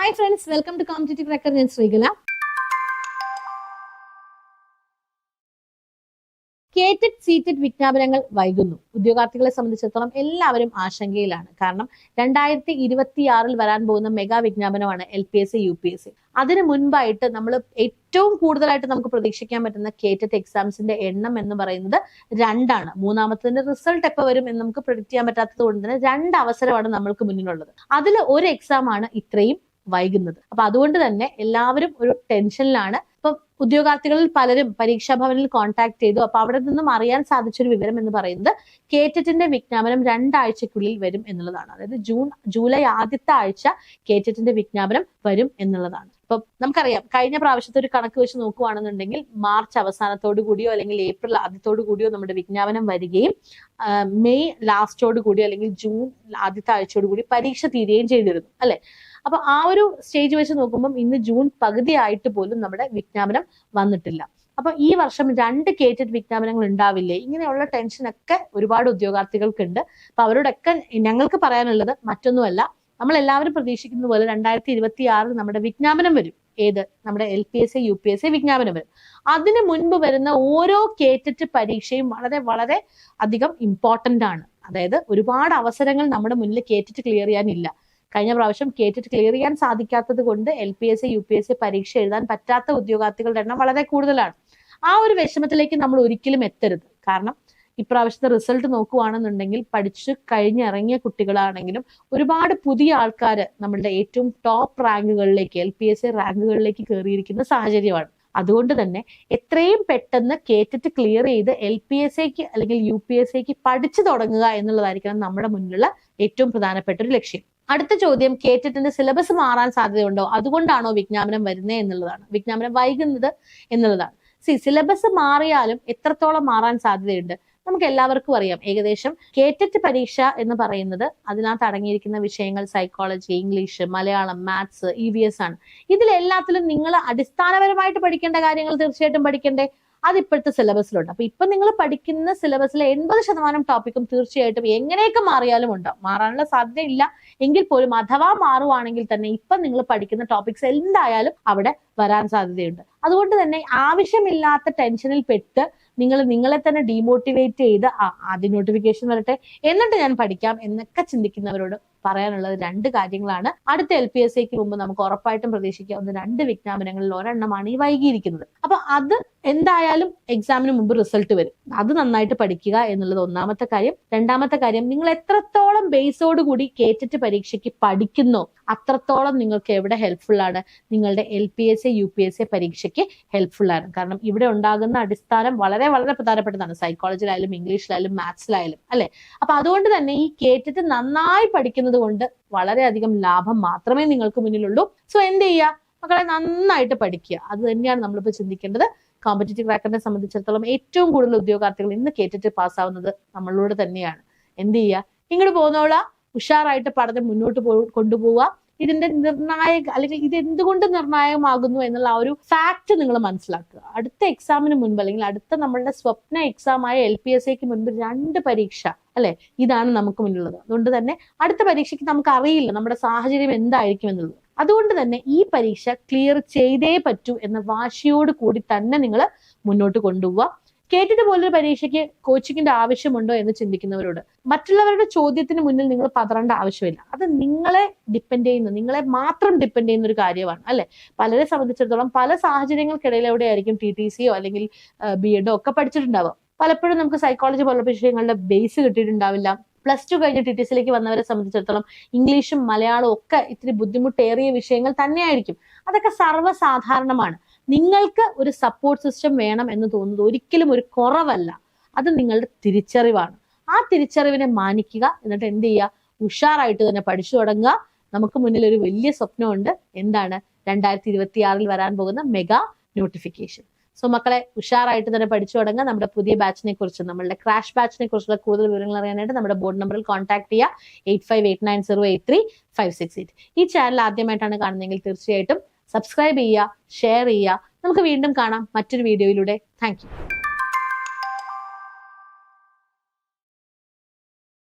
Hi friends, welcome to Competitive Cracker. ഞാൻ Sreekala. കേറ്റഡ് seated വിജ്ഞാപനങ്ങൾ വൈകുന്നു. ഉദ്യോഗാർത്ഥികളെ സംബന്ധിച്ചിടത്തോളം എല്ലാവരും ആശങ്കയിലാണ്. കാരണം 2026 വരാൻ പോകുന്ന മെഗാ വിജ്ഞാപനമാണ് LPSC UPSC. അതിന് മുൻപായിട്ട് നമ്മൾ ഏറ്റവും കൂടുതലായിട്ട് നമുക്ക് പ്രതീക്ഷിക്കാൻ പറ്റുന്ന കേറ്റഡ് എക്സാംസിന്റെ എണ്ണം എന്ന് പറയുന്നത് 2ആണ്. മൂന്നാമത്തതിന്റെ റിസൾട്ട് എപ്പോൾ വരും എന്ന് നമുക്ക് പ്രെഡിക്റ്റ് ചെയ്യാൻ പറ്റാത്തത് കൊണ്ട് തന്നെ 2 അവസരമാണ് നമ്മൾക്ക് മുന്നിലുള്ളത്. അതിൽ ഒരു എക്സാം ആണ് ഇത്രയും വൈകുന്നത്. അപ്പൊ അതുകൊണ്ട് തന്നെ എല്ലാവരും ഒരു ടെൻഷനിലാണ്. ഇപ്പൊ ഉദ്യോഗാർത്ഥികളിൽ പലരും പരീക്ഷാ ഭവനിൽ കോൺടാക്ട് ചെയ്തു. അപ്പൊ അവിടെ നിന്നും അറിയാൻ സാധിച്ചൊരു വിവരം എന്ന് പറയുന്നത് കേറ്ററ്റിന്റെ വിജ്ഞാപനം 2 ആഴ്ചക്കുള്ളിൽ വരും എന്നുള്ളതാണ്. അതായത് ജൂലൈ ആദ്യത്തെ ആഴ്ച കേറ്ററ്റിന്റെ വിജ്ഞാപനം വരും എന്നുള്ളതാണ്. ഇപ്പൊ നമുക്കറിയാം, കഴിഞ്ഞ പ്രാവശ്യത്തെ ഒരു കണക്ക് വെച്ച് നോക്കുകയാണെന്നുണ്ടെങ്കിൽ മാർച്ച് അവസാനത്തോടു കൂടിയോ അല്ലെങ്കിൽ ഏപ്രിൽ ആദ്യത്തോടു കൂടിയോ നമ്മുടെ വിജ്ഞാപനം വരികയും മെയ് ലാസ്റ്റോടു കൂടിയോ അല്ലെങ്കിൽ ജൂൺ ആദ്യത്തെ ആഴ്ചയോടു കൂടി പരീക്ഷ തീരുകയും ചെയ്തിരുന്നു അല്ലെ. അപ്പൊ ആ ഒരു സ്റ്റേജ് വെച്ച് നോക്കുമ്പോൾ ഇന്ന് ജൂൺ പകുതി ആയിട്ട് പോലും നമ്മുടെ വിജ്ഞാപനം വന്നിട്ടില്ല. അപ്പൊ ഈ വർഷം 2 കേറ്റഡ് വിജ്ഞാപനങ്ങൾ ഉണ്ടാവില്ലേ, ഇങ്ങനെയുള്ള ടെൻഷനൊക്കെ ഒരുപാട് ഉദ്യോഗാർത്ഥികൾക്കുണ്ട്. അപ്പൊ അവരോടൊക്കെ ഞങ്ങൾക്ക് പറയാനുള്ളത് മറ്റൊന്നുമല്ല, നമ്മൾ എല്ലാവരും പ്രതീക്ഷിക്കുന്ന പോലെ 2026 നമ്മുടെ വിജ്ഞാപനം വരും. ഏത്? നമ്മുടെ LPSC UPSC വിജ്ഞാപനം വരും. അതിനു മുൻപ് വരുന്ന ഓരോ കേറ്റഡ് പരീക്ഷയും വളരെ വളരെ അധികം ഇമ്പോർട്ടന്റ് ആണ്. അതായത് ഒരുപാട് അവസരങ്ങൾ നമ്മുടെ മുന്നിൽ കേറ്റഡ് ക്ലിയർ ചെയ്യാനില്ല. കഴിഞ്ഞ പ്രാവശ്യം കേറ്റഡ് ക്ലിയർ ചെയ്യാൻ സാധിക്കാത്തത് കൊണ്ട് LPSC UPSC പരീക്ഷ എഴുതാൻ പറ്റാത്ത ഉദ്യോഗാർത്ഥികളുടെ എണ്ണം വളരെ കൂടുതലാണ്. ആ ഒരു വിഷമത്തിലേക്ക് നമ്മൾ ഒരിക്കലും എത്തരുത്. കാരണം ഇപ്രാവശ്യത്തെ റിസൾട്ട് നോക്കുകയാണെന്നുണ്ടെങ്കിൽ പഠിച്ചു കഴിഞ്ഞിറങ്ങിയ കുട്ടികളാണെങ്കിലും ഒരുപാട് പുതിയ ആൾക്കാർ നമ്മളുടെ ഏറ്റവും ടോപ്പ് റാങ്കുകളിലേക്ക് LPSC റാങ്കുകളിലേക്ക് കയറിയിരിക്കുന്ന സാഹചര്യമാണ്. അതുകൊണ്ട് തന്നെ എത്രയും പെട്ടെന്ന് കേറ്റഡ് ക്ലിയർ ചെയ്ത് LPSCക്ക് അല്ലെങ്കിൽ UPSCക്ക് പഠിച്ചു തുടങ്ങുക എന്നുള്ളതായിരിക്കണം നമ്മുടെ മുന്നിലുള്ള ഏറ്റവും പ്രധാനപ്പെട്ട ഒരു ലക്ഷ്യം. അടുത്ത ചോദ്യം, കേറ്ററ്റിന്റെ സിലബസ് മാറാൻ സാധ്യതയുണ്ടോ, അതുകൊണ്ടാണോ വിജ്ഞാപനം വരുന്നത് എന്നുള്ളതാണ്. വിജ്ഞാപനം വൈകുന്നത് എന്നുള്ളതാണ്. സിലബസ് മാറിയാലും എത്രത്തോളം മാറാൻ സാധ്യതയുണ്ട് നമുക്ക് എല്ലാവർക്കും അറിയാം. ഏകദേശം കേറ്റഡ് പരീക്ഷ എന്ന് പറയുന്നത് അതിനകത്ത് അടങ്ങിയിരിക്കുന്ന വിഷയങ്ങൾ psychology, English, Malayalam, maths, EVS ആണ്. ഇതിലെല്ലാത്തിലും നിങ്ങൾ അടിസ്ഥാനപരമായിട്ട് പഠിക്കേണ്ട കാര്യങ്ങൾ തീർച്ചയായിട്ടും പഠിക്കണ്ടേ? അത് ഇപ്പോഴത്തെ സിലബസിലുണ്ട്. അപ്പൊ ഇപ്പൊ നിങ്ങൾ പഠിക്കുന്ന സിലബസിലെ 80% ടോപ്പിക്കും തീർച്ചയായിട്ടും എങ്ങനെയൊക്കെ മാറിയാലും ഉണ്ടാവും. മാറാനുള്ള സാധ്യത ഇല്ല എങ്കിൽ പോലും അഥവാ മാറുവാണെങ്കിൽ തന്നെ ഇപ്പൊ നിങ്ങൾ പഠിക്കുന്ന ടോപ്പിക്സ് എന്തായാലും അവിടെ വരാൻ സാധ്യതയുണ്ട്. അതുകൊണ്ട് തന്നെ ആവശ്യമില്ലാത്ത ടെൻഷനിൽ പെട്ട് നിങ്ങളെ തന്നെ ഡീമോട്ടിവേറ്റ് ചെയ്ത് ആദ്യ നോട്ടിഫിക്കേഷൻ വരട്ടെ എന്നിട്ട് ഞാൻ പഠിക്കാം എന്നൊക്കെ ചിന്തിക്കുന്നവരോട് പറയാനുള്ളത് 2 കാര്യങ്ങളാണ്. അടുത്ത LPSCക്ക് മുമ്പ് നമുക്ക് ഉറപ്പായിട്ടും പ്രതീക്ഷിക്കാവുന്ന 2 വിജ്ഞാപനങ്ങളിൽ ഒരെണ്ണമാണ് ഈ വൈകിയിരിക്കുന്നത്. അപ്പൊ അത് എന്തായാലും എക്സാമിന് മുമ്പ് റിസൾട്ട് വരും. അത് നന്നായിട്ട് പഠിക്കുക എന്നുള്ളത് ഒന്നാമത്തെ കാര്യം. രണ്ടാമത്തെ കാര്യം, നിങ്ങൾ എത്രത്തോളം ബേസോട് കൂടി കേറ്റഡ് പരീക്ഷയ്ക്ക് പഠിക്കുന്നോ അത്രത്തോളം നിങ്ങൾക്ക് എവിടെ ഹെൽപ്ഫുൾ ആണ്? നിങ്ങളുടെ LPSC UPSC പരീക്ഷയ്ക്ക് ഹെൽപ്ഫുൾ ആണ്. കാരണം ഇവിടെ ഉണ്ടാകുന്ന അടിസ്ഥാനം വളരെ വളരെ പ്രധാനപ്പെട്ടതാണ്. സൈക്കോളജിയിലായാലും ഇംഗ്ലീഷിലായാലും മാത്സിലായാലും അല്ലെ. അപ്പൊ അതുകൊണ്ട് തന്നെ ഈ കേറ്റഡ് നന്നായി പഠിക്കുന്നത് കൊണ്ട് വളരെയധികം ലാഭം മാത്രമേ നിങ്ങൾക്ക് മുന്നിലുള്ളൂ. സോ എന്ത് ചെയ്യുക മക്കളെ, നന്നായിട്ട് പഠിക്കുക. അത് തന്നെയാണ് നമ്മളിപ്പോ ചിന്തിക്കേണ്ടത്. കോമ്പറ്റീറ്റീവ് ക്രാക്കറിനെ സംബന്ധിച്ചിടത്തോളം ഏറ്റവും കൂടുതൽ ഉദ്യോഗാർത്ഥികൾ ഇന്ന് കേറ്റഡ് പാസ്സാവുന്നത് നമ്മളോട് തന്നെയാണ്. എന്ത് ചെയ്യുക, ഇങ്ങോട്ട് പോകുന്നോളാ, ഉഷാറായിട്ട് പഠനം മുന്നോട്ട് കൊണ്ടുപോവുക. ഇതിന്റെ നിർണായക അല്ലെങ്കിൽ ഇത് എന്തുകൊണ്ട് നിർണായകമാകുന്നു എന്നുള്ള ആ ഒരു ഫാക്ട് നിങ്ങൾ മനസ്സിലാക്കുക. അടുത്ത എക്സാമിന് മുൻപ് അല്ലെങ്കിൽ അടുത്ത നമ്മളുടെ സ്വപ്ന എക്സാമായ LPSCക്ക് മുൻപ് 2 പരീക്ഷ അല്ലെ, ഇതാണ് നമുക്ക് മുന്നിലുള്ളത്. അതുകൊണ്ട് തന്നെ അടുത്ത പരീക്ഷയ്ക്ക് നമുക്ക് അറിയില്ല നമ്മുടെ സാഹചര്യം എന്തായിരിക്കും എന്നുള്ളത്. അതുകൊണ്ട് തന്നെ ഈ പരീക്ഷ ക്ലിയർ ചെയ്തേ പറ്റൂ എന്ന വാശിയോട് കൂടി തന്നെ നിങ്ങൾ മുന്നോട്ട് കൊണ്ടുപോവുക. കേറ്റഡ് പോലൊരു പരീക്ഷയ്ക്ക് കോച്ചിങ്ങിന്റെ ആവശ്യമുണ്ടോ എന്ന് ചിന്തിക്കുന്നവരോട്, മറ്റുള്ളവരുടെ ചോദ്യത്തിന് മുന്നിൽ നിങ്ങൾ പതറേണ്ട ആവശ്യമില്ല. അത് നിങ്ങളെ നിങ്ങളെ മാത്രം ഡിപ്പെൻഡ് ചെയ്യുന്ന ഒരു കാര്യമാണ് അല്ലെ. പലരെ സംബന്ധിച്ചിടത്തോളം പല സാഹചര്യങ്ങൾക്കിടയിലൂടെ ആയിരിക്കും TTCയോ അല്ലെങ്കിൽ BEdോ ഒക്കെ പഠിച്ചിട്ടുണ്ടാവുക. പലപ്പോഴും നമുക്ക് സൈക്കോളജി പോലുള്ള വിഷയങ്ങളുടെ ബേസ് കിട്ടിയിട്ടുണ്ടാവില്ല. +2 കഴിഞ്ഞ് TTCയിലേക്ക് വന്നവരെ സംബന്ധിച്ചിടത്തോളം ഇംഗ്ലീഷും മലയാളവും ഒക്കെ ഇത്തിരി ബുദ്ധിമുട്ടേറിയ വിഷയങ്ങൾ തന്നെയായിരിക്കും. അതൊക്കെ സർവ്വസാധാരണമാണ്. നിങ്ങൾക്ക് ഒരു സപ്പോർട്ട് സിസ്റ്റം വേണം എന്ന് തോന്നുന്നത് ഒരിക്കലും ഒരു കുറവല്ല. അത് നിങ്ങളുടെ തിരിച്ചറിവാണ്. ആ തിരിച്ചറിവിനെ മാനിക്കുക. എന്നിട്ട് എന്ത് ചെയ്യുക, ഉഷാറായിട്ട് തന്നെ പഠിച്ചു തുടങ്ങുക. നമുക്ക് മുന്നിൽ ഒരു വലിയ സ്വപ്നമുണ്ട്. എന്താണ്? 2026 വരാൻ പോകുന്ന മെഗാ നോട്ടിഫിക്കേഷൻ. സോ മക്കളെ, ഉഷാറായിട്ട് തന്നെ പഠിച്ചു തുടങ്ങുക. നമ്മുടെ പുതിയ ബാച്ചിനെ കുറിച്ച്, നമ്മളുടെ ക്രാഷ് ബാച്ചിനെ കുറിച്ചുള്ള കൂടുതൽ വിവരങ്ങൾ അറിയാനായിട്ട് നമ്മുടെ ബോർഡ് നമ്പറിൽ കോൺടാക്ട് ചെയ്യുക. 8589083568. ഈ ചാനൽ ആദ്യമായിട്ടാണ് കാണുന്നതെങ്കിൽ തീർച്ചയായിട്ടും സബ്സ്ക്രൈബ് ചെയ്യുക, ഷെയർ ചെയ്യുക. നമുക്ക് വീണ്ടും കാണാം മറ്റൊരു വീഡിയോയിലൂടെ. Thank you.